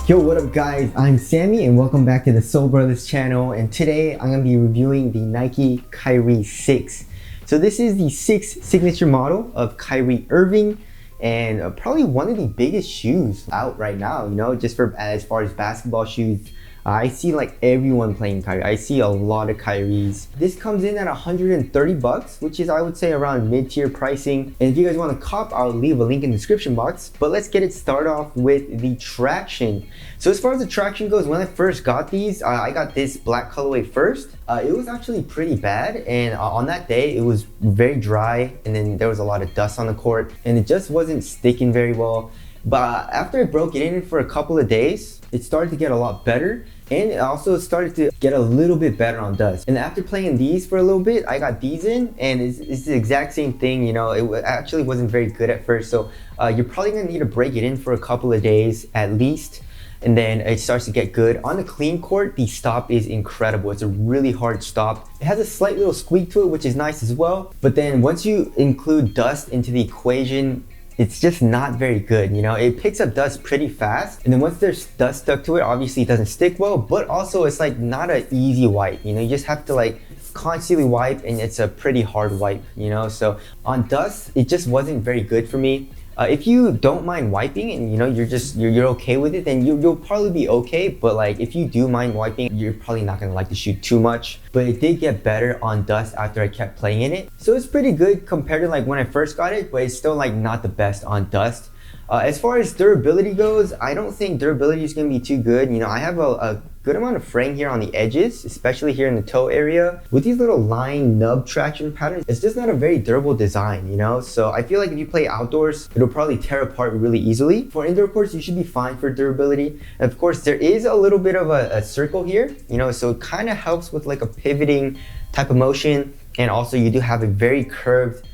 Yo, what up guys? I'm Sammy and welcome back to the Soul Brothers channel, and today I'm going to be reviewing the Nike Kyrie 6. So this is the 6th signature model of Kyrie Irving, and probably one of the biggest shoes out right now, you know, just for as far as basketball shoes. I see like everyone playing Kyrie. I see a lot of Kyries. This comes in at 130 bucks, which is I would say around mid-tier pricing. And if you guys want to cop, I'll leave a link in the description box. But let's get it started off with the traction. So as far as the traction goes, when I first got these, I got this black colorway first. It was actually pretty bad, and on that day it was very dry, and then there was a lot of dust on the court, and it just wasn't sticking very well. But after I broke it in for a couple of days, it started to get a lot better, and it also started to get a little bit better on dust. And after playing these for a little bit, I got these in, and it's the exact same thing. You know, it actually wasn't very good at first, so you're probably gonna need to break it in for a couple of days at least, and then it starts to get good. On the clean court, the stop is incredible. It's a really hard stop. It has a slight little squeak to it, which is nice as well. But then once you include dust into the equation, it's just not very good. You know, it picks up dust pretty fast, and then once there's dust stuck to it, obviously it doesn't stick well, but also it's like not an easy wipe. You know, you just have to like constantly wipe, and it's a pretty hard wipe, you know. So on dust, it just wasn't very good for me. If you don't mind wiping and you know you're okay with it, then you'll probably be okay. But like if you do mind wiping, you're probably not gonna like the shoe too much. But it did get better on dust after I kept playing in it, so it's pretty good compared to like when I first got it, but it's still like not the best on dust. As far as durability goes, I don't think durability is going to be too good. You know, I have a good amount of fraying here on the edges, especially here in the toe area. With these little line nub traction patterns, it's just not a very durable design, you know? So I feel like if you play outdoors, it'll probably tear apart really easily. For indoor courts, you should be fine for durability. And of course, there is a little bit of a circle here, you know, so it kind of helps with like a pivoting type of motion. And also you do have a very curved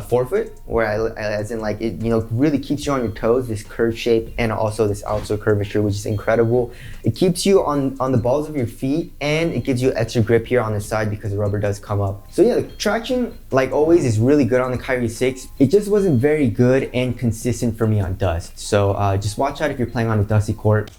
forefoot, where as in like it, you know, really keeps you on your toes, this curved shape, and also this outsole curvature, which is incredible. It keeps you on the balls of your feet, and it gives you extra grip here on the side because the rubber does come up. So yeah, the traction, like always, is really good on the Kyrie 6. It just wasn't very good and consistent for me on dust. So just watch out if you're playing on a dusty court.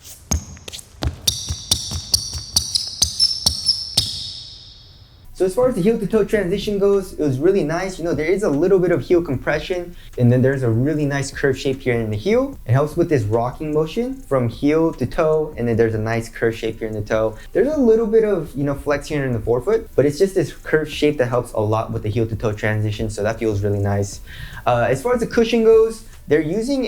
So as far as the heel to toe transition goes, it was really nice. You know, there is a little bit of heel compression, and then there's a really nice curve shape here in the heel. It helps with this rocking motion from heel to toe, and then there's a nice curve shape here in the toe. There's a little bit of, you know, flex here in the forefoot, but it's just this curved shape that helps a lot with the heel to toe transition, so that feels really nice. As far as the cushion goes, they're using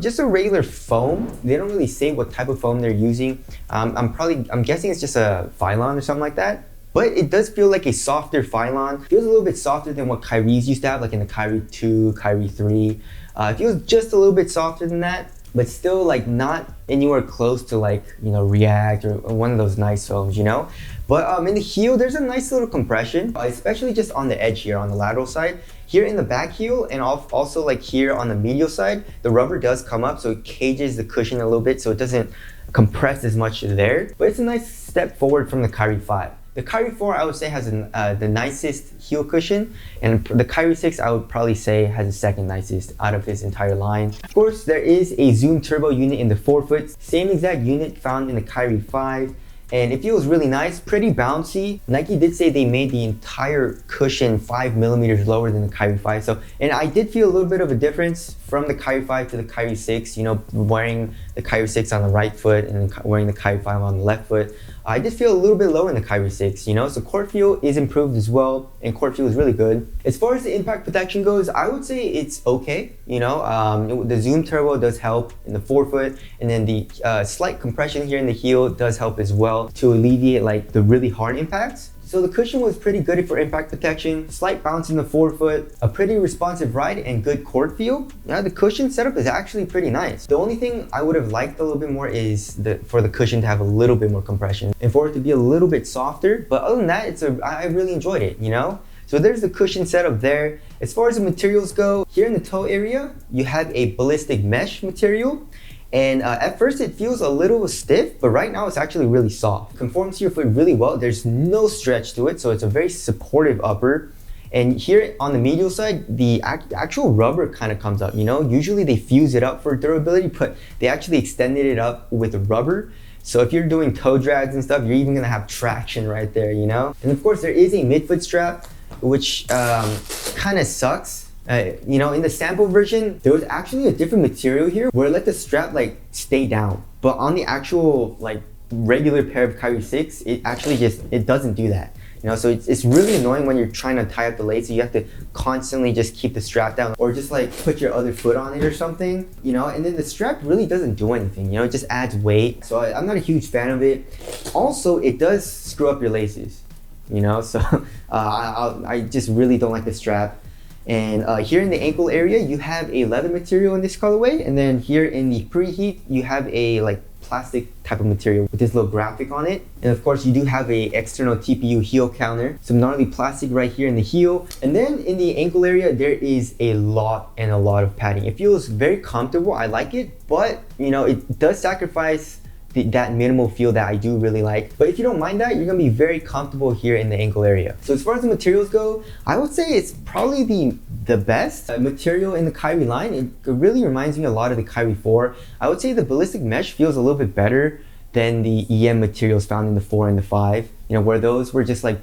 just a regular foam. They don't really say what type of foam they're using. I'm guessing it's just a Phylon or something like that. But it does feel like a softer Phylon. Feels a little bit softer than what Kyrie's used to have, like in the Kyrie 2, Kyrie 3. It feels just a little bit softer than that, but still like not anywhere close to like, you know, React or one of those nice foams, you know? But in the heel, there's a nice little compression, especially just on the edge here, on the lateral side. Here in the back heel, and also like here on the medial side, the rubber does come up, so it cages the cushion a little bit, so it doesn't compress as much there. But it's a nice step forward from the Kyrie 5. The Kyrie 4, I would say, has the nicest heel cushion, and the Kyrie 6, I would probably say, has the second nicest out of his entire line. Of course, there is a Zoom Turbo unit in the forefoot, same exact unit found in the Kyrie 5, and it feels really nice, pretty bouncy. Nike did say they made the entire cushion 5 millimeters lower than the Kyrie 5, and I did feel a little bit of a difference from the Kyrie 5 to the Kyrie 6, you know, wearing the Kyrie 6 on the right foot and then wearing the Kyrie 5 on the left foot. I did feel a little bit lower in the Kyrie 6, you know, so court feel is improved as well, and court feel is really good. As far as the impact protection goes, I would say it's okay, you know. The Zoom Turbo does help in the forefoot, and then the slight compression here in the heel does help as well to alleviate like the really hard impacts. So the cushion was pretty good for impact protection, slight bounce in the forefoot, a pretty responsive ride, and good court feel. Yeah, the cushion setup is actually pretty nice. The only thing I would have liked a little bit more is for the cushion to have a little bit more compression and for it to be a little bit softer. But other than that, I really enjoyed it, you know? So there's the cushion setup there. As far as the materials go, here in the toe area, you have a ballistic mesh material. And at first it feels a little stiff, but right now it's actually really soft. Conforms to your foot really well. There's no stretch to it, so it's a very supportive upper. And here on the medial side, the actual rubber kind of comes up, you know? Usually they fuse it up for durability, but they actually extended it up with rubber. So if you're doing toe drags and stuff, you're even gonna have traction right there, you know? And of course there is a midfoot strap, which kind of sucks. You know, in the sample version, there was actually a different material here where it let the strap like stay down. But on the actual like regular pair of Kyrie 6, it actually it doesn't do that. You know, so it's really annoying when you're trying to tie up the laces. You have to constantly just keep the strap down or just like put your other foot on it or something, you know, and then the strap really doesn't do anything, you know, it just adds weight. So I'm not a huge fan of it. Also, it does screw up your laces, you know, so I just really don't like the strap. And here in the ankle area, you have a leather material in this colorway. And then here in the preheat, you have a like plastic type of material with this little graphic on it. And of course, you do have a external TPU heel counter, some gnarly plastic right here in the heel. And then in the ankle area, there is a lot of padding. It feels very comfortable. I like it, but you know, it does sacrifice that minimal feel that I do really like. But if you don't mind that, you're gonna be very comfortable here in the ankle area. So as far as the materials go, I would say it's probably the best material in the Kyrie line. It really reminds me a lot of the Kyrie 4. I would say the ballistic mesh feels a little bit better than the EM materials found in the 4 and the 5. You know, where those were just like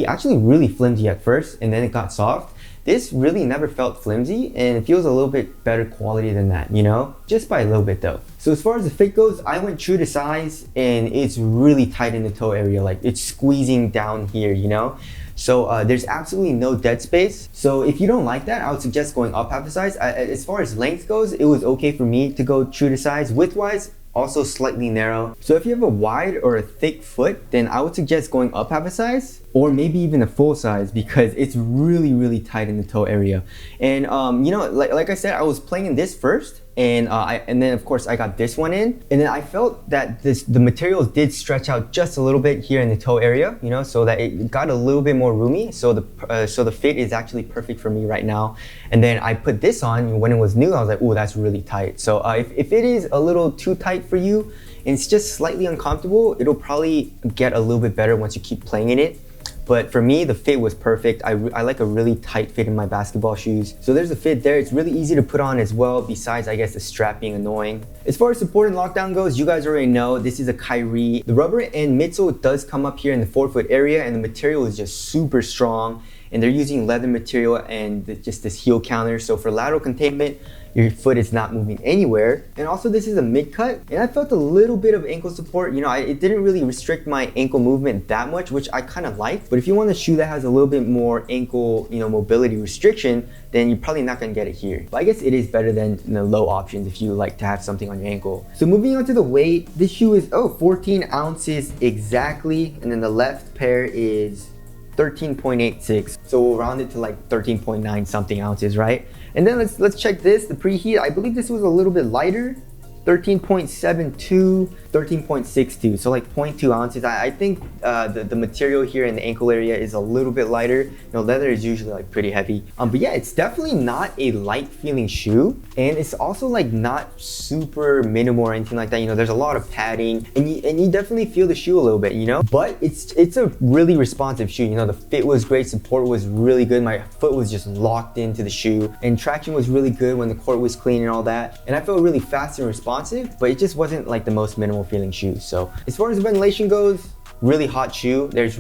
actually really flimsy at first, and then it got soft. This really never felt flimsy, and it feels a little bit better quality than that, you know? Just by a little bit though. So as far as the fit goes, I went true to size, and it's really tight in the toe area. Like it's squeezing down here, you know? So there's absolutely no dead space. So if you don't like that, I would suggest going up half the size. As far as length goes, it was okay for me to go true to size. Width-wise, also slightly narrow. So if you have a wide or a thick foot, then I would suggest going up half a size or maybe even a full size, because it's really tight in the toe area. And you know, like I said, I was playing in this first, and then of course I got this one in, and then I felt that the materials did stretch out just a little bit here in the toe area, you know, so that it got a little bit more roomy. So the fit is actually perfect for me right now. And then I put this on when it was new. I was like, oh, that's really tight. So if it is a little too tight for you and it's just slightly uncomfortable, it'll probably get a little bit better once you keep playing in it. But for me, the fit was perfect. I like a really tight fit in my basketball shoes. So there's the fit there. It's really easy to put on as well, besides, I guess, the strap being annoying. As far as support and lockdown goes, you guys already know this is a Kyrie. The rubber and midsole does come up here in the forefoot area, and the material is just super strong. And they're using leather material and just this heel counter. So for lateral containment, your foot is not moving anywhere. And also this is a mid cut, and I felt a little bit of ankle support. You know, it didn't really restrict my ankle movement that much, which I kind of liked. But if you want a shoe that has a little bit more ankle, you know, mobility restriction, then you're probably not gonna get it here. But I guess it is better than the low options if you like to have something on your ankle. So moving on to the weight, this shoe is 14 ounces exactly, and then the left pair is 13.86. So we'll round it to like 13.9 something ounces, right? And then let's check this, the preheat. I believe this was a little bit lighter, 13.72, 13.62, so like 0.2 ounces. I think the material here in the ankle area is a little bit lighter. You know, leather is usually like pretty heavy. But yeah, it's definitely not a light feeling shoe, and it's also like not super minimal or anything like that. You know, there's a lot of padding, and you definitely feel the shoe a little bit, you know, but it's a really responsive shoe. You know, the fit was great, support was really good. My foot was just locked into the shoe, and traction was really good when the court was clean and all that. And I felt really fast and responsive, but it just wasn't like the most minimal feeling shoe. So as far as ventilation goes, really hot shoe. There's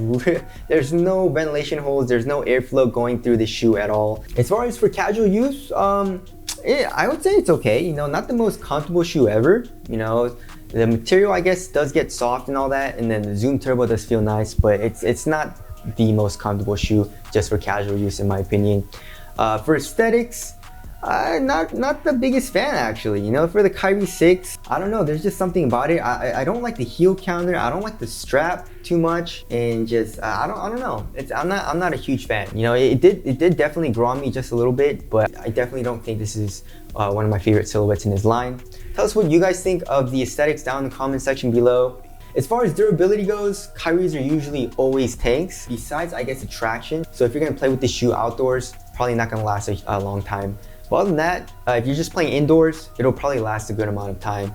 no ventilation holes, there's no airflow going through the shoe at all. As far as for casual use, I would say it's okay. You know, not the most comfortable shoe ever. You know, the material, I guess, does get soft and all that, and then the Zoom Turbo does feel nice, but it's not the most comfortable shoe just for casual use, in my opinion. For aesthetics, not the biggest fan actually. You know, for the Kyrie 6, I don't know, there's just something about it. I don't like the heel counter, I don't like the strap too much, and just I don't know. I'm not a huge fan. You know, it did definitely grow on me just a little bit, but I definitely don't think this is one of my favorite silhouettes in his line. Tell us what you guys think of the aesthetics down in the comment section below. As far as durability goes, Kyries are usually always tanks, besides, I guess, the traction. So if you're gonna play with this shoe outdoors, probably not gonna last a long time. But other than that, if you're just playing indoors, it'll probably last a good amount of time.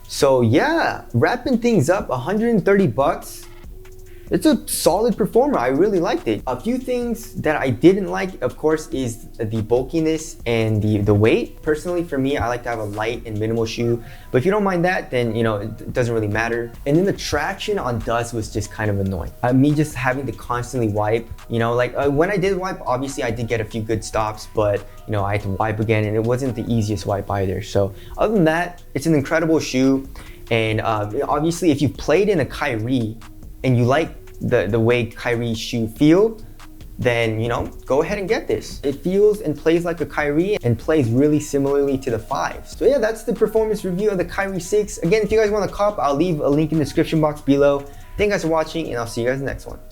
So yeah, wrapping things up, 130 bucks. it's a solid performer. I really liked it. A few things that I didn't like, of course, is the bulkiness and the weight. Personally, for me, I like to have a light and minimal shoe, but if you don't mind that, then it doesn't really matter. And then the traction on dust was just kind of annoying. Me just having to constantly wipe, when I did wipe, obviously I did get a few good stops, but I had to wipe again, and it wasn't the easiest wipe either. So other than that, it's an incredible shoe. And obviously, if you played in a Kyrie and you like the way Kyrie's shoe feel, then go ahead and get this. It feels and plays like a Kyrie and plays really similarly to the 5. So yeah, that's the performance review of the Kyrie 6. Again, if you guys want to cop, I'll leave a link in the description box below. Thank you guys for watching, and I'll see you guys in the next one.